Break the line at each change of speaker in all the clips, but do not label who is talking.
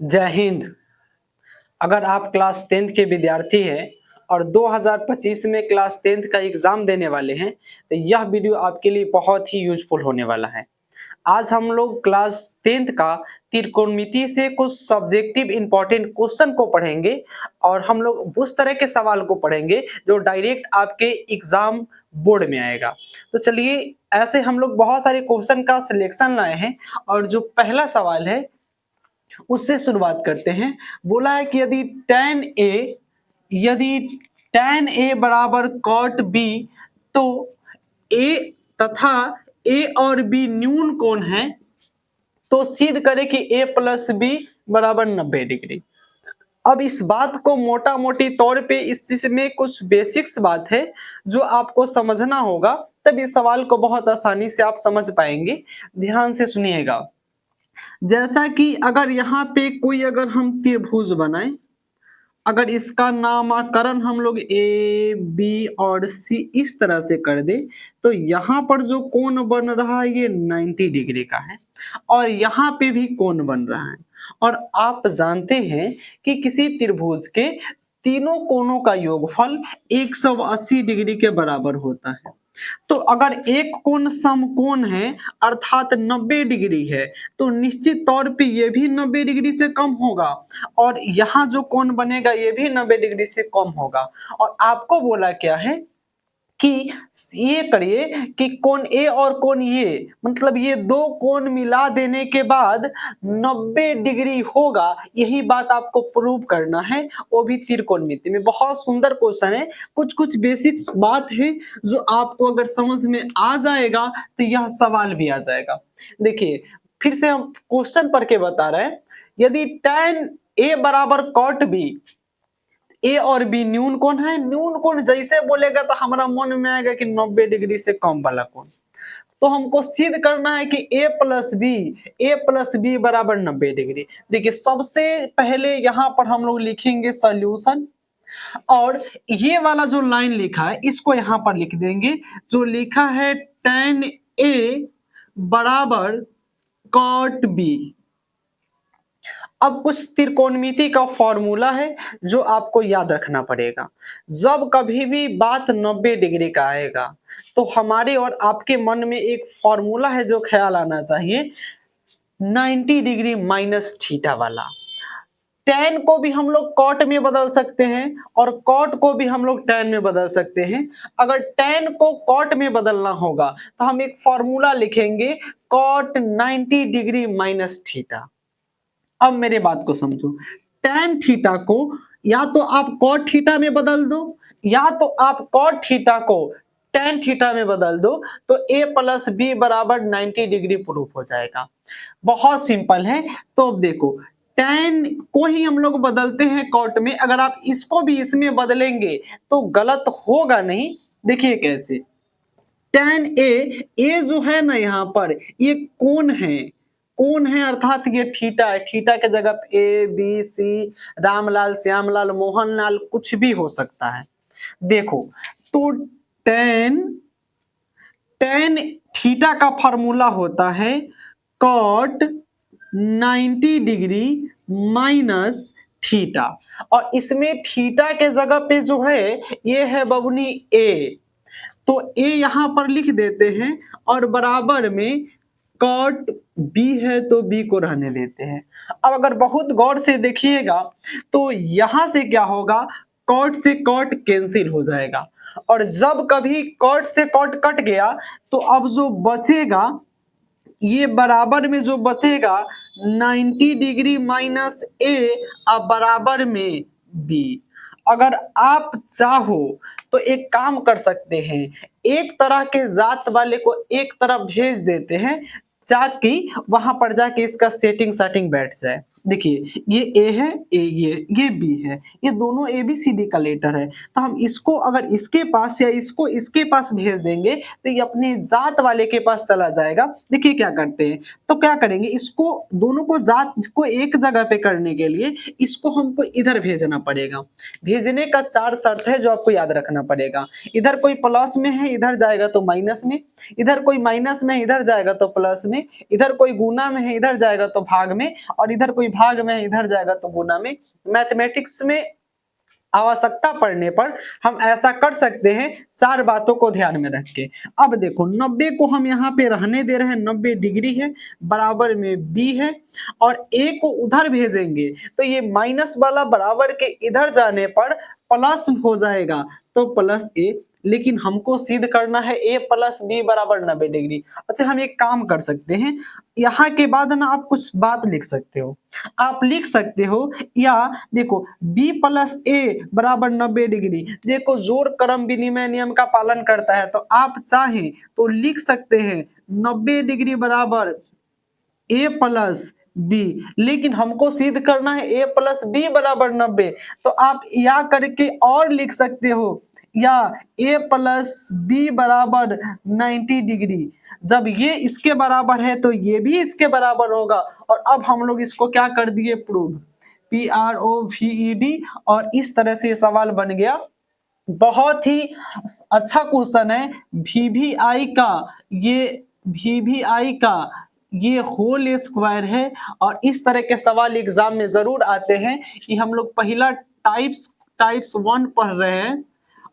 जय हिंद। अगर आप क्लास 10th के विद्यार्थी हैं और 2025 में क्लास 10th का एग्जाम देने वाले हैं तो यह वीडियो आपके लिए बहुत ही यूजफुल होने वाला है। आज हम लोग क्लास 10th का त्रिकोणमिति से कुछ सब्जेक्टिव इंपॉर्टेंट क्वेश्चन को पढ़ेंगे और हम लोग उस तरह के सवाल को पढ़ेंगे जो डायरेक्ट आपके एग्जाम बोर्ड में आएगा। तो चलिए, ऐसे हम लोग बहुत सारे क्वेश्चन का सिलेक्शन लाए हैं और जो पहला सवाल है उससे शुरुआत करते हैं। बोला है कि यदि tan A बराबर cot B तो A तथा A और B न्यून कोण है तो सिद्ध करें कि A प्लस B बराबर 90 डिग्री। अब इस बात को मोटा मोटी तौर पे इसमें कुछ बेसिक्स बात है जो आपको समझना होगा, तब इस सवाल को बहुत आसानी से आप समझ पाएंगे। ध्यान से सुनिएगा। जैसा कि अगर यहाँ पे कोई अगर हम त्रिभुज बनाए, अगर इसका नामकरण हम लोग ए बी और सी इस तरह से कर दे तो यहाँ पर जो कोण बन रहा है ये 90 डिग्री का है और यहाँ पे भी कोण बन रहा है। और आप जानते हैं कि किसी त्रिभुज के तीनों कोणों का योगफल 180 डिग्री के बराबर होता है। तो अगर एक कोण समकोण है अर्थात 90 डिग्री है तो निश्चित तौर पे ये भी 90 डिग्री से कम होगा और यहाँ जो कोण बनेगा ये भी 90 डिग्री से कम होगा। और आपको बोला क्या है कि ये करिए कि कोण ए और कोण ये, मतलब ये दो कोण मिला देने के बाद 90 डिग्री होगा। यही बात आपको प्रूव करना है, वो भी त्रिकोणमिति में। बहुत सुंदर क्वेश्चन है, कुछ कुछ बेसिक्स बात है जो आपको अगर समझ में आ जाएगा तो यह सवाल भी आ जाएगा। देखिए, फिर से हम क्वेश्चन पढ़ के बता रहे हैं। यदि tan A बराबर cot B, ए और बी न्यून कोण है। न्यून कोण जैसे बोलेगा तो हमारा मन में आएगा कि 90 डिग्री से कम वाला कोण। तो हमको सिद्ध करना है कि ए प्लस बी बराबर 90 डिग्री। देखिए, सबसे पहले यहाँ पर हम लोग लिखेंगे सॉल्यूशन और ये वाला जो लाइन लिखा है इसको यहाँ पर लिख देंगे। जो लिखा है tan A बराबर cot B। अब कुछ त्रिकोणमिति का फॉर्मूला है जो आपको याद रखना पड़ेगा। जब कभी भी बात 90 डिग्री का आएगा तो हमारे और आपके मन में एक फॉर्मूला है जो ख्याल आना चाहिए, 90 डिग्री माइनस थीटा वाला। tan को भी हम लोग cot में बदल सकते हैं और cot को भी हम लोग tan में बदल सकते हैं। अगर tan को cot में बदलना होगा तो हम एक फॉर्मूला लिखेंगे cot 90 डिग्री माइनस थीटा। अब मेरे बात को समझो, tan थीटा को या तो आप cot थीटा में बदल दो या तो आप cot थीटा को tan थीटा में बदल दो तो a प्लस बी बराबर 90 डिग्री प्रूफ हो जाएगा। बहुत सिंपल है। तो अब देखो, tan को ही हम लोग बदलते हैं cot में, अगर आप इसको भी इसमें बदलेंगे तो गलत होगा नहीं। देखिए कैसे, tan a जो है ना यहाँ पर ये कोण है अर्थात ये थीटा है। थीटा के जगह A B C, Ramlal, Shyamlal, Mohanlal कुछ भी हो सकता है। देखो, तो tan थीटा का फॉर्मूला होता है cot 90 डिग्री माइनस थीटा और इसमें थीटा के जगह पे जो है ये है बबुनी a, तो a यहां पर लिख देते हैं और बराबर में cot b है तो b को रहने देते हैं। अब अगर बहुत गौर से देखिएगा तो यहां से क्या होगा, cot से cot कैंसिल हो जाएगा और जब कभी cot से cot कट गया तो अब जो बचेगा ये बराबर में जो बचेगा 90 डिग्री माइनस a अब बराबर में b। अगर आप चाहो तो एक काम कर सकते हैं, एक तरह के जात वाले को एक तरफ भेज देते हैं ताकि वहां पर जाके इसका सेटिंग बैठ जाए। देखिए, ये ए है, ये बी है, ये दोनों ए बी सी डी का लेटर है। तो हम इसको अगर इसके पास या इसको इसके पास भेज देंगे तो ये अपने जात वाले के पास चला जाएगा। देखिए क्या करते हैं, तो क्या करेंगे, इसको दोनों को जात को एक जगह पे करने के लिए इसको हमको इधर भेजना पड़ेगा। भेजने का 4 शर्त है जो आपको याद रखना पड़ेगा। इधर कोई प्लस में है इधर जाएगा तो माइनस में, इधर कोई माइनस में इधर जाएगा तो प्लस में, इधर कोई गुना में है इधर जाएगा तो भाग में, और इधर कोई भाग में है, इधर जाएगा तो गुना में। मैथमेटिक्स में आवश्यकता पड़ने पर हम ऐसा कर सकते हैं, 4 बातों को ध्यान में रख के। अब देखो 90 को हम यहाँ पे रहने दे रहे हैं, 90 डिग्री है, बराबर में b है, और a को उधर भेजेंगे तो ये माइनस वाला बराबर के इधर जाने पर प्लस हो जाएगा, तो प्लस a। लेकिन हमको सिद्ध करना है a प्लस बी बराबर 90 डिग्री। अच्छा, हम एक काम कर सकते हैं, यहाँ के बाद ना आप कुछ बात लिख सकते हो। आप लिख सकते हो, या देखो b प्लस ए बराबर 90 डिग्री, देखो जोड़ क्रम विनिमय नियम का पालन करता है, तो आप चाहें तो लिख सकते हैं 90 डिग्री बराबर a प्लस बी। लेकिन हमको सिद्ध करना है a प्लस बी बराबर 90, तो आप या करके और लिख सकते हो, या a प्लस बी बराबर 90 डिग्री। जब ये इसके बराबर है तो ये भी इसके बराबर होगा, और अब हम लोग इसको क्या कर दिए, प्रूव, PROVED, और इस तरह से ये सवाल बन गया। बहुत ही अच्छा क्वेश्चन है। VVI का ये होल स्क्वायर है, और इस तरह के सवाल एग्जाम में जरूर आते हैं कि हम लोग पहला टाइप्स 1 पढ़ रहे हैं,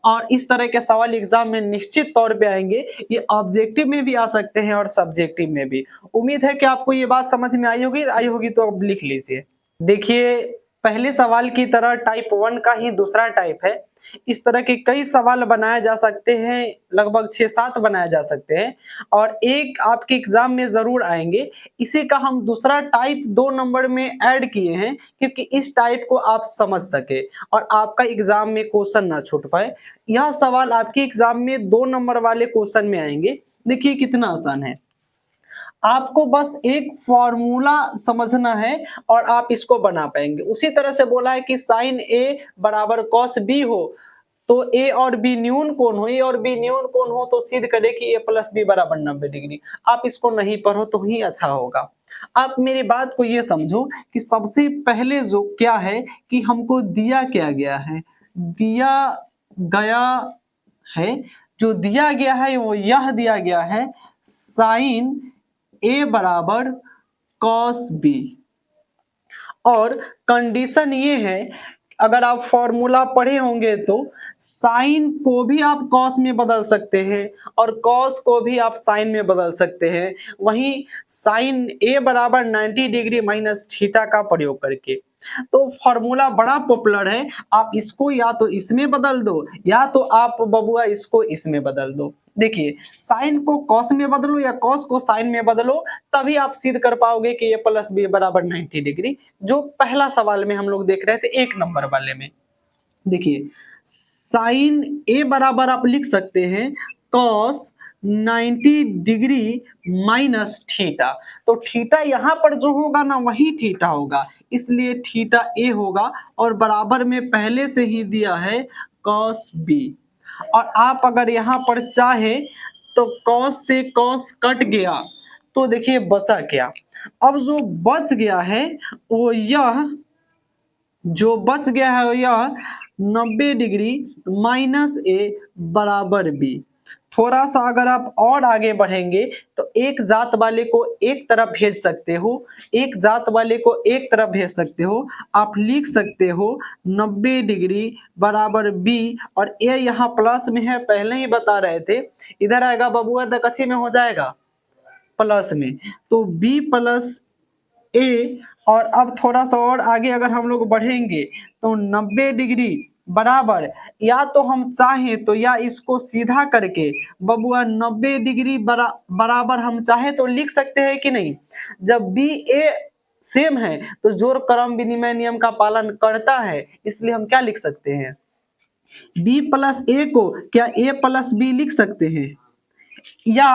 और इस तरह के सवाल एग्जाम में निश्चित तौर पे आएंगे। ये ऑब्जेक्टिव में भी आ सकते हैं और सब्जेक्टिव में भी। उम्मीद है कि आपको ये बात समझ में आई होगी तो अब लिख लीजिए। देखिए, पहले सवाल की तरह टाइप 1 का ही दूसरा टाइप है। इस तरह के कई सवाल बनाए जा सकते हैं, लगभग 6-7 बनाए जा सकते हैं, और एक आपके एग्जाम में जरूर आएंगे। इसी का हम दूसरा टाइप 2 नंबर में ऐड किए हैं, क्योंकि इस टाइप को आप समझ सके और आपका एग्जाम में क्वेश्चन ना छूट पाए। यह सवाल आपके एग्जाम में 2 नंबर वाले क्वेश्चन में आएंगे। देखिए कितना आसान है, आपको बस एक फॉर्मूला समझना है और आप इसको बना पाएंगे। उसी तरह से बोला है कि साइन ए बराबर कॉस बी हो, तो ए और बी न्यून कोण हो, ए और बी न्यून कोण हो तो सिद्ध करे कि ए प्लस बी बराबर 90 डिग्री। आप इसको नहीं पढ़ो तो ही अच्छा होगा। आप मेरी बात को ये समझो कि सबसे पहले जो क्या है कि हमको दिया क्या गया है, दिया गया है, जो दिया गया है वो यह दिया गया है, साइन ए बराबर कॉस बी। और कंडीशन ये है, अगर आप फॉर्मूला पढ़े होंगे तो साइन को भी आप कॉस में बदल सकते हैं और कॉस को भी आप साइन में बदल सकते हैं, वहीं साइन ए बराबर 90 डिग्री माइनस थीटा का प्रयोग करके। तो फॉर्मूला बड़ा पॉपुलर है, आप इसको या तो इसमें बदल दो या तो आप बबुआ इसको इसमें बदल दो। देखिए, साइन को कॉस में बदलो या कॉस को साइन में बदलो, तभी आप सिद्ध कर पाओगे कि ए प्लस बी बराबर 90 डिग्री, जो पहला सवाल में हम लोग देख रहे थे 1 नंबर वाले में। देखिए, साइन ए बराबर आप लिख सकते हैं कॉस 90 डिग्री माइनस थीटा, तो थीटा यहां पर जो होगा ना वही थीटा होगा, इसलिए थीटा ए होगा, और बराबर में पहले से ही दिया है कॉस बी। और आप अगर यहां पर चाहे तो कॉस से कॉस कट गया, तो देखिए बचा क्या। अब जो बच गया है वो यह 90 डिग्री माइनस ए बराबर बी। थोड़ा सा अगर आप और आगे बढ़ेंगे तो एक जात वाले को एक तरफ भेज सकते हो, एक जात वाले को एक तरफ भेज सकते हो। आप लिख सकते हो 90 डिग्री बराबर बी, और ए यहाँ प्लस में है, पहले ही बता रहे थे, इधर आएगा बबुआ दकची में हो जाएगा प्लस में, तो बी प्लस ए। और अब थोड़ा सा और आगे अगर हम लोग बढ़ेंगे तो 90 डिग्री बराबर, या तो हम चाहें तो या इसको सीधा करके बबुआ 90 डिग्री बराबर हम चाहे तो लिख सकते हैं कि नहीं। जब बी ए सेम है तो जोड़ क्रम विनिमय नियम का पालन करता है, इसलिए हम क्या लिख सकते हैं, बी प्लस ए को क्या ए प्लस बी लिख सकते हैं, या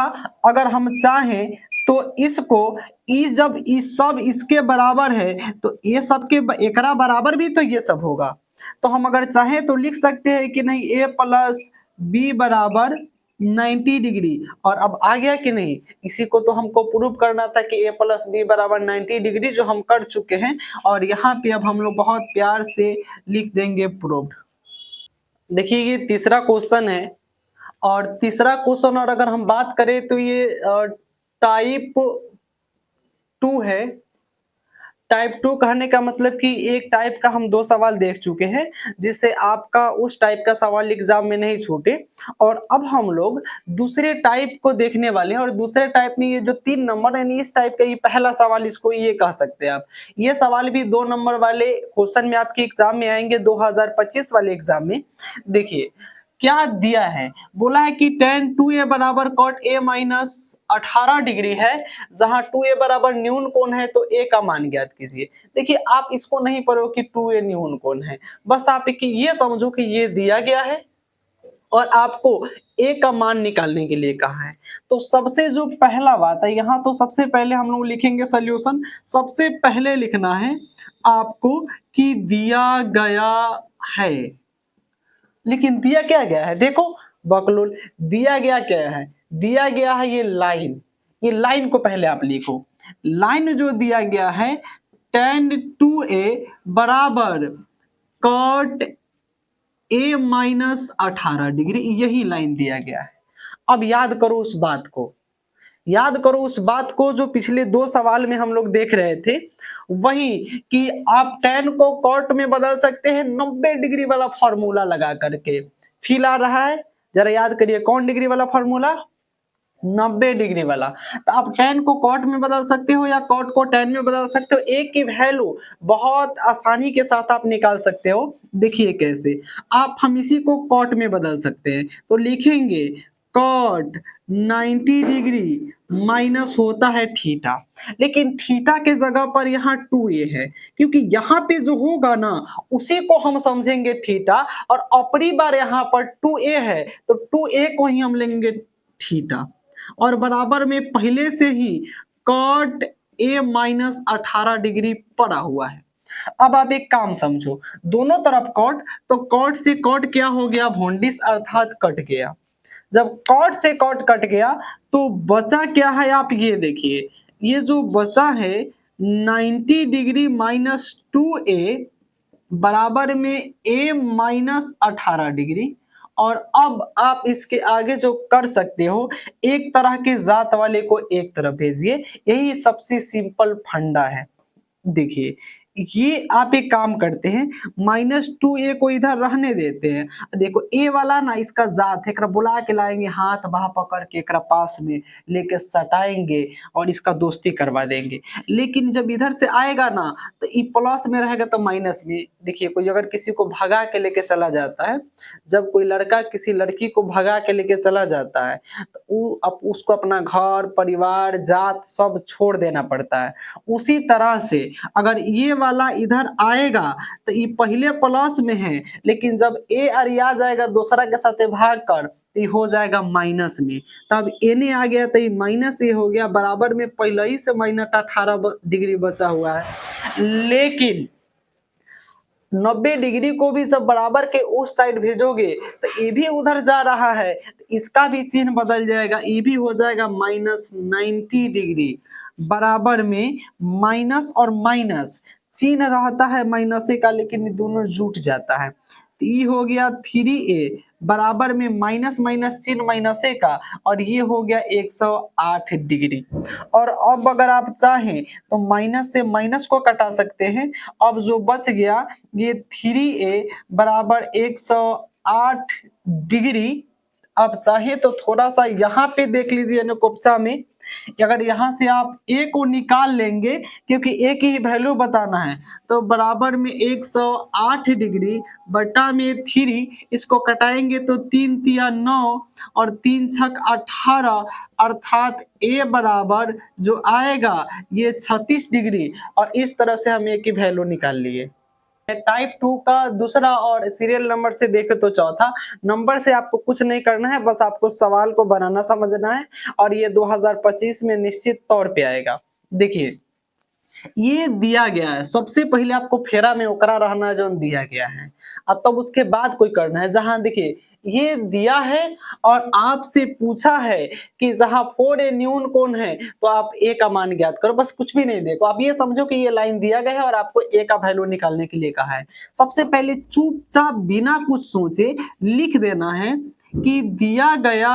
अगर हम चाहें तो इसको जब सब इसके बराबर है तो ये सब के एकरा बराबर भी तो ये सब होगा, तो हम अगर चाहें तो लिख सकते हैं कि नहीं ए प्लस बी बराबर 90 डिग्री। और अब आ गया कि नहीं, इसी को तो हमको प्रूव करना था कि ए प्लस बी बराबर 90 डिग्री, जो हम कर चुके हैं, और यहाँ पे अब हम लोग बहुत प्यार से लिख देंगे प्रूव्ड। देखिए ये तीसरा क्वेश्चन है, और तीसरा क्वेश्चन, और अगर हम बात करें तो ये टाइप 2 है। टाइप 2 कहने का मतलब कि एक टाइप का हम 2 सवाल देख चुके हैं, जिससे आपका उस टाइप का सवाल एग्जाम में नहीं छूटे। और अब हम लोग दूसरे टाइप को देखने वाले हैं, और दूसरे टाइप में ये जो 3 नंबर यानी इस टाइप का ये पहला सवाल, इसको ये कह सकते हैं आप। ये सवाल भी 2 नंबर वाले क्वेश्चन में आपके एग्जाम में आएंगे 2025 वाले एग्जाम में। देखिए क्या दिया है, बोला है कि tan 2a बराबर cot a माइनस 18 डिग्री है, जहां 2a बराबर न्यून कोण है, तो a का मान ज्ञात कीजिए। देखिए आप इसको नहीं पढ़ो कि 2a न्यून कोण है, बस आप ये समझो कि ये दिया गया है और आपको a का मान निकालने के लिए कहा है। तो सबसे जो पहला बात है यहाँ, तो सबसे पहले हम लोग लिखेंगे सॉल्यूशन। सबसे पहले लिखना है आपको कि दिया गया है, लेकिन दिया क्या गया है, देखो बकलोल, दिया गया क्या है, दिया गया है ये लाइन। ये लाइन को पहले आप लिखो। लाइन जो दिया गया है tan 2a बराबर cot a माइनस 18 डिग्री, यही लाइन दिया गया है। अब याद करो उस बात को, याद करो उस बात को जो पिछले 2 सवाल में हम लोग देख रहे थे, वही कि आप tan को cot में बदल सकते हैं 90 डिग्री वाला फॉर्मूला लगा करके। फील आ रहा है, जरा याद करिए कौन डिग्री वाला फॉर्मूला, 90 डिग्री वाला। तो आप tan को cot में बदल सकते हो या cot को tan में बदल सकते हो। एक की वैल्यू बहुत आसानी के साथ आप निकाल सकते हो। देखिए कैसे, आप हम इसी को cot में बदल सकते हैं, तो लिखेंगे cot 90 डिग्री माइनस होता है थीटा, लेकिन थीटा के जगह पर यहाँ 2a है, क्योंकि यहाँ पे जो होगा ना उसी को हम समझेंगे थीटा, और अपनी बार यहाँ पर 2a है तो 2a को ही हम लेंगे थीटा, और बराबर में पहले से ही cot a माइनस 18 डिग्री पड़ा हुआ है। अब आप एक काम समझो, दोनों तरफ cot, तो cot से cot क्या हो गया, भोंडिस अर्थात कट गया। जब cot से cot कट गया तो बचा क्या है, आप ये देखिए, ये जो बचा है 90 डिग्री माइनस 2a बराबर में a माइनस 18 डिग्री। और अब आप इसके आगे जो कर सकते हो, एक तरह के जात वाले को एक तरफ भेजिए, यही सबसे सिंपल फंडा है। देखिए ये आप एक काम करते हैं, -2a को इधर रहने देते हैं। देखो a वाला ना इसका जात है, एकरा बुला के लाएंगे, हाथ बाह पकड़ के एकरा पास में लेके सटाएंगे और इसका दोस्ती करवा देंगे। लेकिन जब इधर से आएगा ना तो ये प्लस में रहेगा तो माइनस में। देखिए कोई अगर किसी को भगा के लेके चला जाता है, जब कोई लड़का किसी लड़की को भगा के लेके चला जाता है तो उसको अपना घर परिवार जात सब छोड़ देना पड़ता है। उसी तरह से अगर ये वाला इधर आएगा तो ये पहले प्लस में है, लेकिन जब ए और आ जाएगा दूसरा के साथ भाग कर तो ये हो जाएगा माइनस में। तब एने आ गया तो ये माइनस ए हो गया, बराबर में पहले ही से माइनस 18 डिग्री बचा हुआ है। लेकिन 90 डिग्री को भी जब बराबर के उस साइड भेजोगे तो ये भी उधर जा रहा है, तो इसका भी चिन्ह बदल जाएगा, ये भी हो जाएगा -90 डिग्री, बराबर में माइनस और माइनस चिन्ह रहता है माइनस का, लेकिन दोनों जुट जाता है। तो ये हो गया 3a बराबर में माइनस माइनस चिन्ह माइनस का, और ये हो गया 108 डिग्री। और अब अगर आप चाहें तो माइनस से माइनस को कटा सकते हैं। अब जो बच गया ये 3a बराबर 108 डिग्री। आप चाहे तो थोड़ा सा यहाँ पे देख लीजिए अनुकोप्चा में, अगर यहाँ से आप a को निकाल लेंगे क्योंकि a की ही वैल्यू बताना है, तो बराबर में 108 डिग्री बटा में 3, इसको कटाएंगे तो 3 तिया 9 और 3 छक 18, अर्थात a बराबर जो आएगा ये 36 डिग्री। और इस तरह से हम a की वैल्यू निकाल लिए। टाइप 2 का दूसरा और सीरियल नंबर से देखे तो चौथा नंबर से आपको कुछ नहीं करना है, बस आपको सवाल को बनाना समझना है, और ये 2025 में निश्चित तौर पे आएगा। देखिए ये दिया गया है, सबसे पहले आपको फेरा में ओकरा रहना जो दिया गया है, अब तब उसके बाद कोई करना है। जहां देखिए ये दिया है और आपसे पूछा है कि जहां 4a न्यून कोण है तो आप a का मान ज्ञात करो, बस कुछ भी नहीं देखो, आप ये समझो कि ये लाइन दिया गया है और आपको a का वैल्यू निकालने के लिए कहा है। सबसे पहले चुपचाप बिना कुछ सोचे लिख देना है कि दिया गया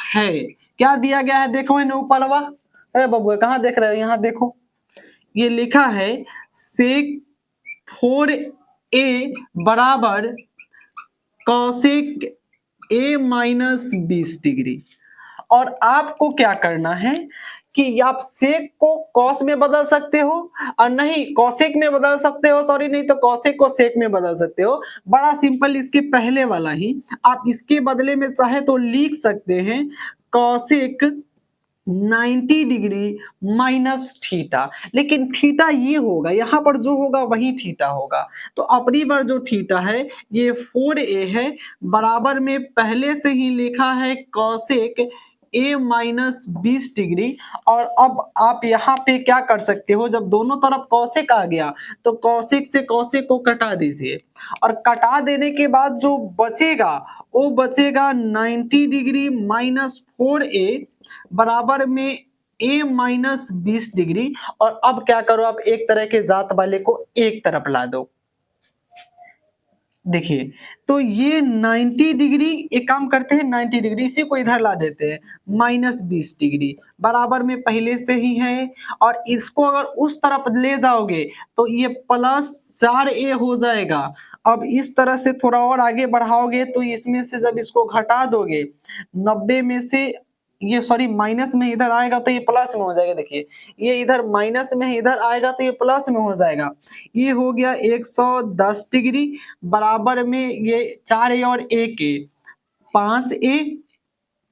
है। क्या दिया गया है, देखो इन्हें ऊपर, ए बबुआ कहाँ देख रहे हो, यहाँ देखो, ये लिखा है सेक 4a बराबर कॉसेक a माइनस 20 डिग्री। और आपको क्या करना है कि आप सेक को कॉस में बदल सकते हो और नहीं कॉसेक में बदल सकते हो, सॉरी नहीं तो कॉसेक को सेक में बदल सकते हो। बड़ा सिंपल, इसके पहले वाला ही आप इसके बदले में चाहे तो लिख सकते हैं कॉसेक 90 डिग्री माइनस थीटा, लेकिन थीटा ये होगा, यहां पर जो होगा वही थीटा होगा। तो अपनी बार जो थीटा है ये 4a है, बराबर में पहले से ही लिखा है कॉसेक a माइनस 20 डिग्री। और अब आप यहाँ पे क्या कर सकते हो, जब दोनों तरफ कॉसेक आ गया तो कॉसेक से कॉसेक को कटा दीजिए, और कटा देने के बाद जो बचेगा वो बचेगा 90 डिग्री माइनस 4a बराबर में a माइनस 20 डिग्री। और अब क्या करो, आप एक तरह के जात वाले को एक तरफ ला दो। देखिए तो ये 90 डिग्री, एक काम करते हैं 90 डिग्री इसी को इधर ला देते हैं, माइनस 20 डिग्री बराबर में पहले से ही है। और इसको अगर उस तरफ ले जाओगे तो ये प्लस 4a हो जाएगा। अब इस तरह से थोड़ा और आगे बढ़ाओगे तो इसमें से जब इसको घटा दोगे 90 में से, ये सॉरी माइनस में इधर आएगा तो ये प्लस में हो जाएगा। देखिए ये इधर माइनस में इधर आएगा तो ये प्लस में हो जाएगा। ये हो गया 110 डिग्री बराबर में ये 4a और a के 5a।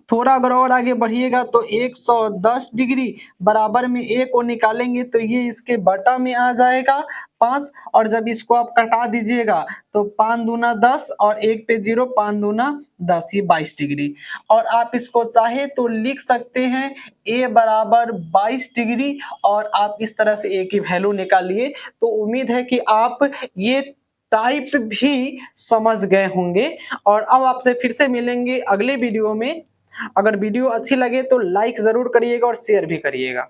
थोड़ा अगर और आगे बढ़िएगा तो 110 डिग्री बराबर में a को निकालेंगे तो ये इसके बटा में आ जाएगा 5। और जब इसको आप कटा दीजिएगा तो 5 दूना 10 और 1 पे 0, 5 दूना 10, ये 22 डिग्री। और आप इसको चाहे तो लिख सकते हैं a बराबर 22 डिग्री। और आप इस तरह से a की वैल्यू निकालिए। तो उम्मीद है कि आप ये टाइप भी समझ गए होंगे। और अब आपसे फिर से मिलेंगे अगले वीडियो में। अगर वीडियो अच्छी लगे तो लाइक जरूर करिएगा और शेयर भी करिएगा।